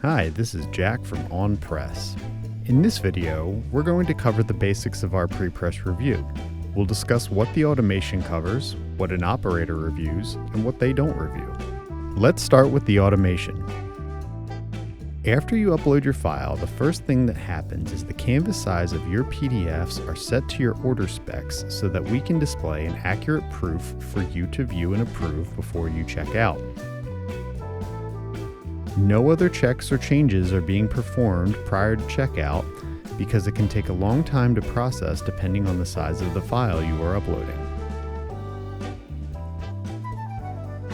Hi, this is Jack from OnPress. In this video, we're going to cover the basics of our prepress review. We'll discuss what the automation covers, what an operator reviews, and what they don't review. Let's start with the automation. After you upload your file, the first thing that happens is the canvas size of your PDFs are set to your order specs so that we can display an accurate proof for you to view and approve before you check out. No other checks or changes are being performed prior to checkout because it can take a long time to process depending on the size of the file you are uploading.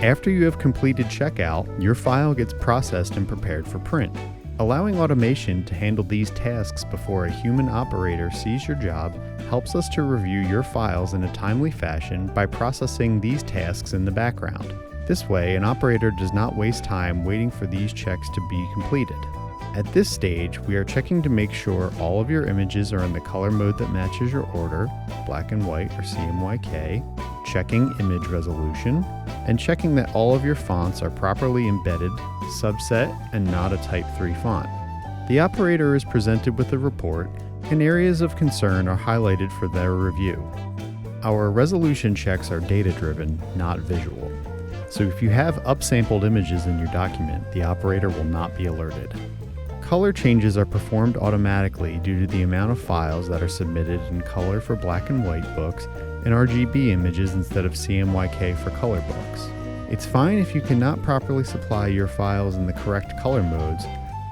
After you have completed checkout, your file gets processed and prepared for print. Allowing automation to handle these tasks before a human operator sees your job helps us to review your files in a timely fashion by processing these tasks in the background. This way, an operator does not waste time waiting for these checks to be completed. At this stage, we are checking to make sure all of your images are in the color mode that matches your order, black and white or CMYK, checking image resolution, and checking that all of your fonts are properly embedded, subset, and not a Type 3 font. The operator is presented with a report, and areas of concern are highlighted for their review. Our resolution checks are data-driven, not visual. So if you have upsampled images in your document, the operator will not be alerted. Color changes are performed automatically due to the amount of files that are submitted in color for black and white books and RGB images instead of CMYK for color books. It's fine if you cannot properly supply your files in the correct color modes.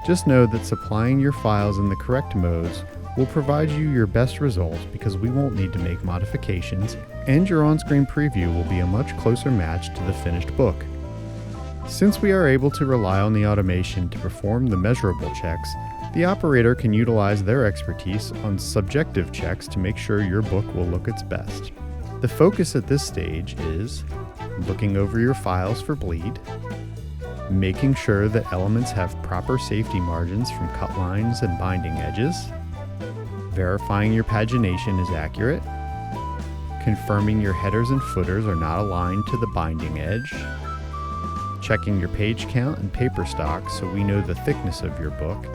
Just know that supplying your files in the correct modes will provide you your best results because we won't need to make modifications, and your on-screen preview will be a much closer match to the finished book. Since we are able to rely on the automation to perform the measurable checks, the operator can utilize their expertise on subjective checks to make sure your book will look its best. The focus at this stage is looking over your files for bleed, making sure that elements have proper safety margins from cut lines and binding edges, verifying your pagination is accurate, confirming your headers and footers are not aligned to the binding edge, checking your page count and paper stock so we know the thickness of your book,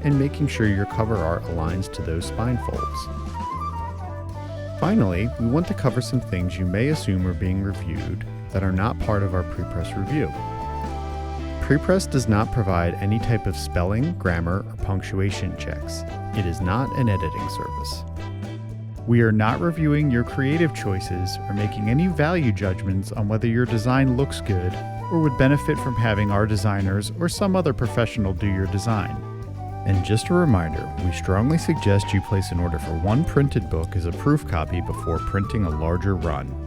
and making sure your cover art aligns to those spine folds. Finally, we want to cover some things you may assume are being reviewed that are not part of our prepress review. Prepress does not provide any type of spelling, grammar, or punctuation checks. It is not an editing service. We are not reviewing your creative choices or making any value judgments on whether your design looks good or would benefit from having our designers or some other professional do your design. And just a reminder, we strongly suggest you place an order for one printed book as a proof copy before printing a larger run.